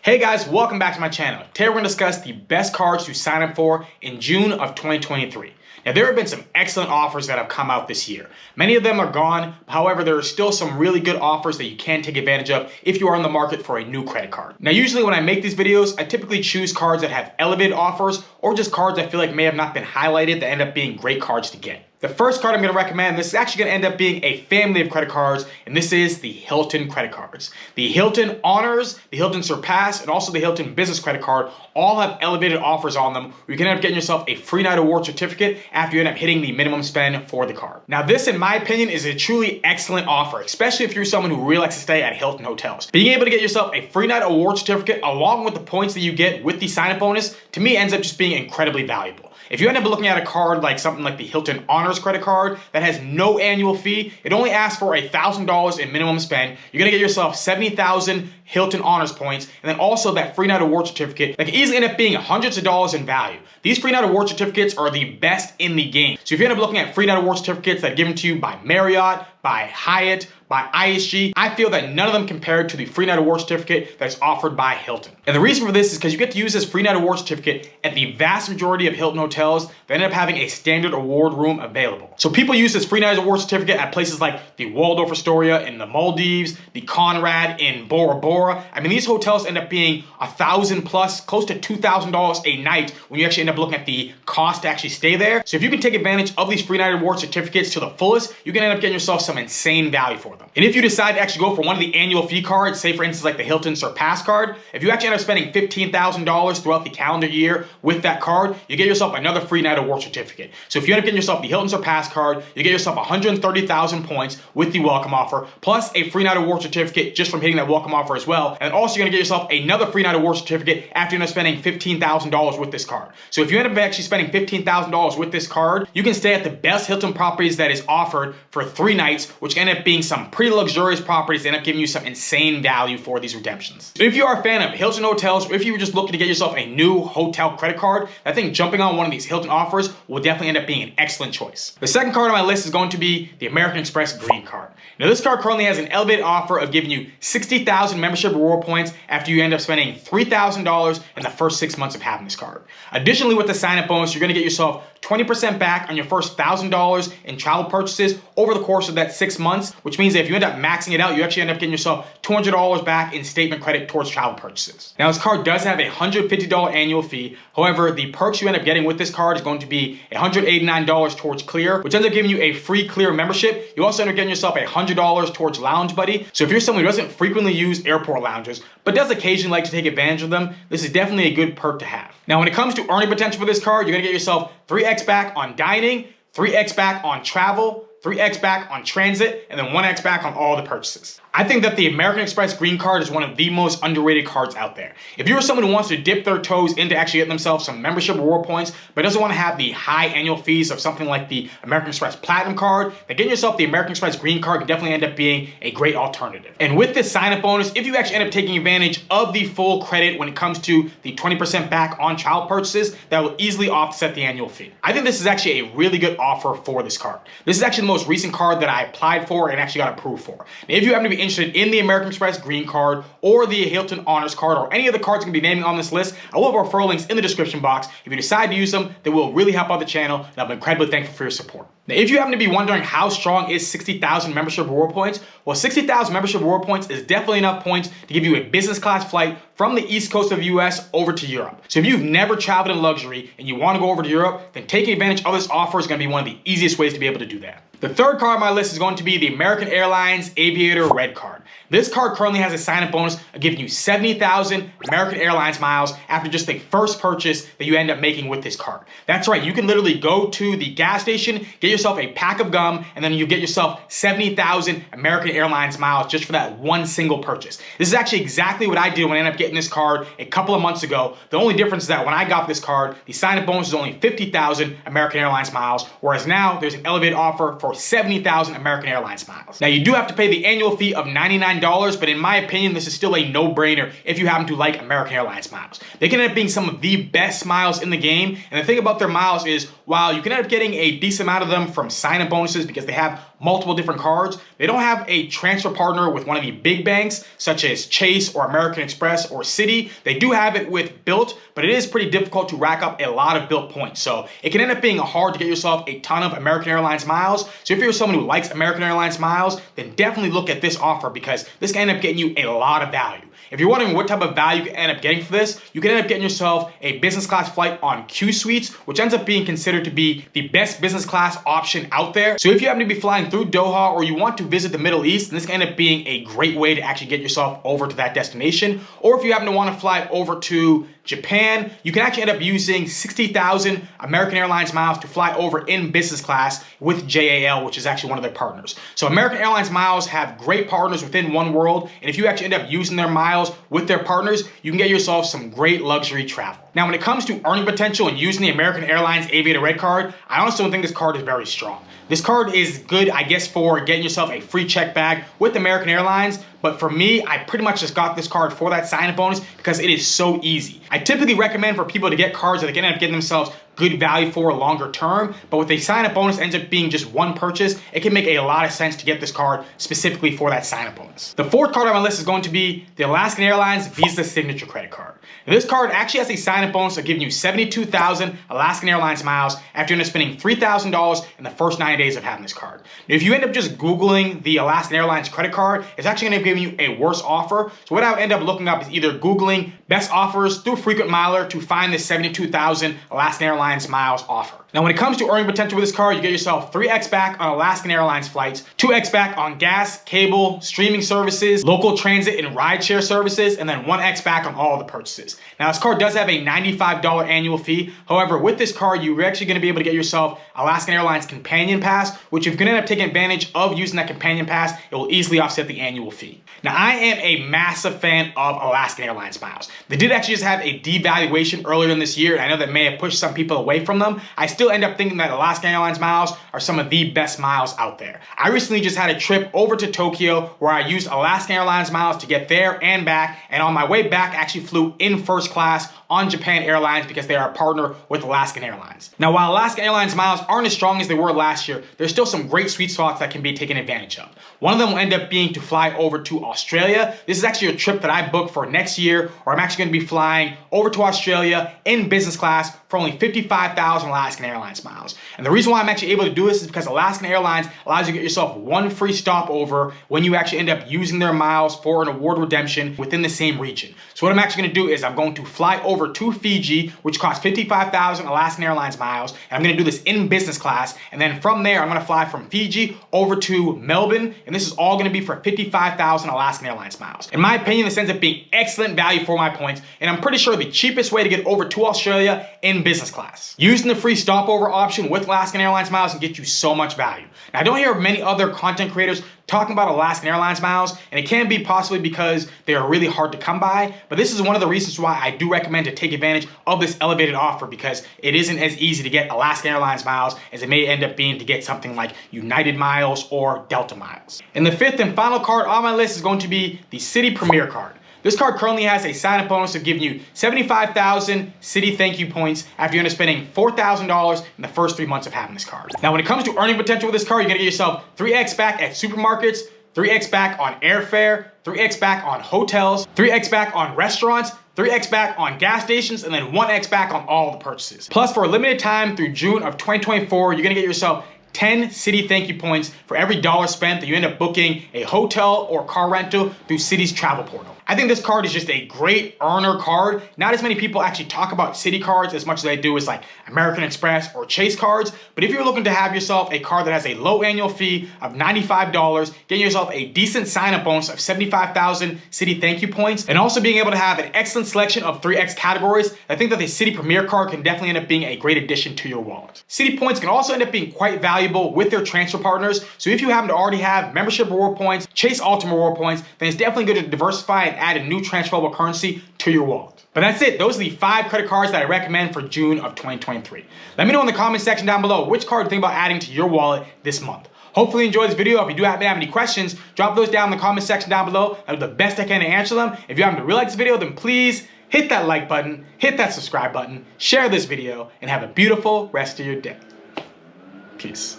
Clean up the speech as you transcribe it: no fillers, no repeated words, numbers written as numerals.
Hey guys, welcome back to my channel. Today we're going to discuss the best cards to sign up for in June of 2023. Now there have been some excellent offers that have come out this year. Many of them are gone, however there are still some really good offers that you can take advantage of if you are in the market for a new credit card. Now usually when I make these videos, I typically choose cards that have elevated offers or just cards I feel like may have not been highlighted that end up being great cards to get. The first card I'm going to recommend, this is actually going to end up being a family of credit cards, and this is the Hilton credit cards. The Hilton Honors, the Hilton Surpass, and also the Hilton Business credit card all have elevated offers on them where you can end up getting yourself a free night award certificate after you end up hitting the minimum spend for the card. Now this, in my opinion, is a truly excellent offer, especially if you're someone who really likes to stay at Hilton hotels. Being able to get yourself a free night award certificate along with the points that you get with the sign-up bonus, to me ends up just being incredibly valuable. If you end up looking at a card like something like the Hilton Honors credit card that has no annual fee, it only asks for $1,000 in minimum spend, you're gonna get yourself 70,000 Hilton Honors points, and then also that free night award certificate that can easily end up being hundreds of dollars in value. These free night award certificates are the best in the game. So if you end up looking at free night award certificates that are given to you by Marriott, by Hyatt, by IHG, I feel that none of them compare to the free night award certificate that is offered by Hilton. And the reason for this is because you get to use this free night award certificate at the vast majority of Hilton hotels that end up having a standard award room available. So people use this free night award certificate at places like the Waldorf Astoria in the Maldives, the Conrad in Bora Bora. I mean, these hotels end up being $1,000 plus, close to $2,000 a night when you actually end up looking at the cost to actually stay there. So if you can take advantage of these free night award certificates to the fullest, you can end up getting yourself some insane value for them. And if you decide to actually go for one of the annual fee cards, say for instance like the Hilton Surpass card, if you actually end up spending $15,000 throughout the calendar year with that card, you get yourself another free night award certificate. So if you end up getting yourself the Hilton Surpass card, you get yourself 130,000 points with the welcome offer, plus a free night award certificate just from hitting that welcome offer as well. And also you're gonna get yourself another free night award certificate after you end up spending $15,000 with this card. So if you end up actually spending $15,000 with this card, you can stay at the best Hilton properties that is offered for 3 nights, which end up being some pretty luxurious properties that end up giving you some insane value for these redemptions. So if you are a fan of Hilton hotels, or if you were just looking to get yourself a new hotel credit card, I think jumping on one of these Hilton offers will definitely end up being an excellent choice. The second card on my list is going to be the American Express Green Card. Now this card currently has an elevated offer of giving you 60,000 membership reward points after you end up spending $3,000 in the first 6 months of having this card. Additionally, with the sign-up bonus, you're gonna get yourself 20% back on your first $1,000 in travel purchases over the course of that 6 months, which means that if you end up maxing it out, you actually end up getting yourself $200 back in statement credit towards travel purchases. Now this card does have a $150 annual fee. However, the perks you end up getting with this card is going to be $189 towards Clear, which ends up giving you a free Clear membership. You also end up getting yourself $100 towards Lounge Buddy. So if you're someone who doesn't frequently use airport lounges, but does occasionally like to take advantage of them, this is definitely a good perk to have. Now when it comes to earning potential for this card, you're gonna get yourself 3x back on dining, 3x back on travel, 3x back on transit, and then 1x back on all the purchases. I think that the American Express Green Card is one of the most underrated cards out there. If you're someone who wants to dip their toes into actually getting themselves some membership reward points, but doesn't want to have the high annual fees of something like the American Express Platinum card, then getting yourself the American Express Green Card can definitely end up being a great alternative. And with this sign-up bonus, if you actually end up taking advantage of the full credit when it comes to the 20% back on child purchases, that will easily offset the annual fee. I think this is actually a really good offer for this card. This is actually the most recent card that I applied for and actually got approved for. Now, if you happen to be interested in the American Express Green Card or the Hilton Honors Card or any of the cards I'm going to be naming on this list, I will have referral links in the description box. If you decide to use them, they will really help out the channel, and I'm incredibly thankful for your support. Now, if you happen to be wondering how strong is 60,000 membership reward points, well, 60,000 membership reward points is definitely enough points to give you a business class flight from the East Coast of the US over to Europe. So if you've never traveled in luxury and you want to go over to Europe, then taking advantage of this offer is going to be one of the easiest ways to be able to do that. The third card on my list is going to be the American Airlines Aviator Red Card. This card currently has a sign-up bonus of giving you 70,000 American Airlines miles after just the first purchase that you end up making with this card. That's right, you can literally go to the gas station, get yourself a pack of gum, and then you get yourself 70,000 American Airlines miles just for that one single purchase. This is actually exactly what I did when I ended up getting this card a couple of months ago. The only difference is that when I got this card, the sign-up bonus was only 50,000 American Airlines miles, whereas now there's an elevated offer for or 70,000 American Airlines miles. Now, you do have to pay the annual fee of $99, but in my opinion, this is still a no-brainer if you happen to like American Airlines miles. They can end up being some of the best miles in the game, and the thing about their miles is, while you can end up getting a decent amount of them from sign-up bonuses because they have multiple different cards, they don't have a transfer partner with one of the big banks, such as Chase or American Express or Citi. They do have it with Bilt, but it is pretty difficult to rack up a lot of Bilt points. So it can end up being hard to get yourself a ton of American Airlines miles. So if you're someone who likes American Airlines miles, then definitely look at this offer because this can end up getting you a lot of value. If you're wondering what type of value you can end up getting for this, you can end up getting yourself a business class flight on Q Suites, which ends up being considered to be the best business class option out there. So if you happen to be flying through Doha or you want to visit the Middle East, then this can end up being a great way to actually get yourself over to that destination. Or if you happen to want to fly over to Japan, you can actually end up using 60,000 American Airlines miles to fly over in business class with JAL, which is actually one of their partners. So American Airlines miles have great partners within One World, and if you actually end up using their miles with their partners, you can get yourself some great luxury travel. Now, when it comes to earning potential and using the American Airlines Aviator Red Card, I honestly don't think this card is very strong. This card is good, I guess, for getting yourself a free check bag with American Airlines, but for me, I pretty much just got this card for that sign-up bonus because it is so easy. I typically recommend for people to get cards that they can end up getting themselves good value for longer term, but with a sign-up bonus ends up being just one purchase, it can make a lot of sense to get this card specifically for that sign-up bonus. The fourth card on my list is going to be the Alaskan Airlines Visa Signature Credit Card. Now, this card actually has a sign-up bonus of giving you 72,000 Alaskan Airlines miles after you end up spending $3,000 in the first 9 days of having this card. Now, if you end up just Googling the Alaskan Airlines credit card, it's actually going to give you a worse offer. So what I would end up looking up is either Googling best offers through frequent miler to find this 72,000 Alaskan Airlines miles offer. Now, when it comes to earning potential with this card, you get yourself 3x back on Alaskan Airlines flights, 2x back on gas, cable, streaming services, local transit and rideshare services, and then 1x back on all the purchases. Now, this card does have a $95 annual fee. However, with this card, you're actually going to be able to get yourself Alaskan Airlines Companion Pass, which if you're going to end up taking advantage of using that Companion Pass, it will easily offset the annual fee. Now, I am a massive fan of Alaskan Airlines miles. They did actually just have a devaluation earlier in this year, and I know that may have pushed some people away from them. I still end up thinking that Alaskan Airlines miles are some of the best miles out there. I recently just had a trip over to Tokyo where I used Alaskan Airlines miles to get there and back, and on my way back, I actually flew in first class on Japan Airlines because they are a partner with Alaskan Airlines. Now, while Alaskan Airlines miles aren't as strong as they were last year, there's still some great sweet spots that can be taken advantage of. One of them will end up being to fly over to Australia. This is actually a trip that I booked for next year, where I'm actually going to be flying over to Australia in business class for only 55,000 Alaskan Airlines miles. And the reason why I'm actually able to do this is because Alaskan Airlines allows you to get yourself one free stopover when you actually end up using their miles for an award redemption within the same region. So what I'm actually going to do is I'm going to fly over to Fiji, which costs 55,000 Alaskan Airlines miles, and I'm going to do this in business class, and then from there I'm going to fly from Fiji over to Melbourne, and this is all going to be for 55,000 Alaskan Airlines miles. In my opinion, this ends up being excellent value for my points, and I'm pretty sure the cheapest way to get over to Australia in business class. Using the free stopover option with Alaskan Airlines miles can get you so much value. Now, I don't hear many other content creators talking about Alaskan Airlines miles, and it can be possibly because they are really hard to come by, but this is one of the reasons why I do recommend to take advantage of this elevated offer, because it isn't as easy to get Alaskan Airlines miles as it may end up being to get something like United miles or Delta miles. And the fifth and final card on my list is going to be the Citi Premier Card. This card currently has a sign-up bonus of giving you 75,000 Citi thank you points after you end up spending $4,000 in the first 3 months of having this card. Now, when it comes to earning potential with this card, you're gonna get yourself 3x back at supermarkets, 3x back on airfare, 3x back on hotels, 3x back on restaurants, 3x back on gas stations, and then 1x back on all the purchases. Plus, for a limited time through June of 2024, you're gonna get yourself 10 Citi thank you points for every dollar spent that you end up booking a hotel or car rental through Citi's travel portal. I think this card is just a great earner card. Not as many people actually talk about Citi cards as much as they do as like American Express or Chase cards. But if you're looking to have yourself a card that has a low annual fee of $95, getting yourself a decent sign-up bonus of 75,000 Citi thank you points, and also being able to have an excellent selection of 3X categories, I think that the Citi Premier card can definitely end up being a great addition to your wallet. Citi points can also end up being quite valuable with their transfer partners. So if you happen to already have membership reward points, Chase Ultimate reward points, then it's definitely good to diversify and add a new transferable currency to your wallet. But that's it. Those are the 5 credit cards that I recommend for June of 2023. Let me know in the comment section down below which card you think about adding to your wallet this month. Hopefully you enjoyed this video. If you do have any questions, drop those down in the comment section down below. I'll do the best I can to answer them. If you happen to really like this video, then please hit that like button, hit that subscribe button, share this video, and have a beautiful rest of your day. Peace.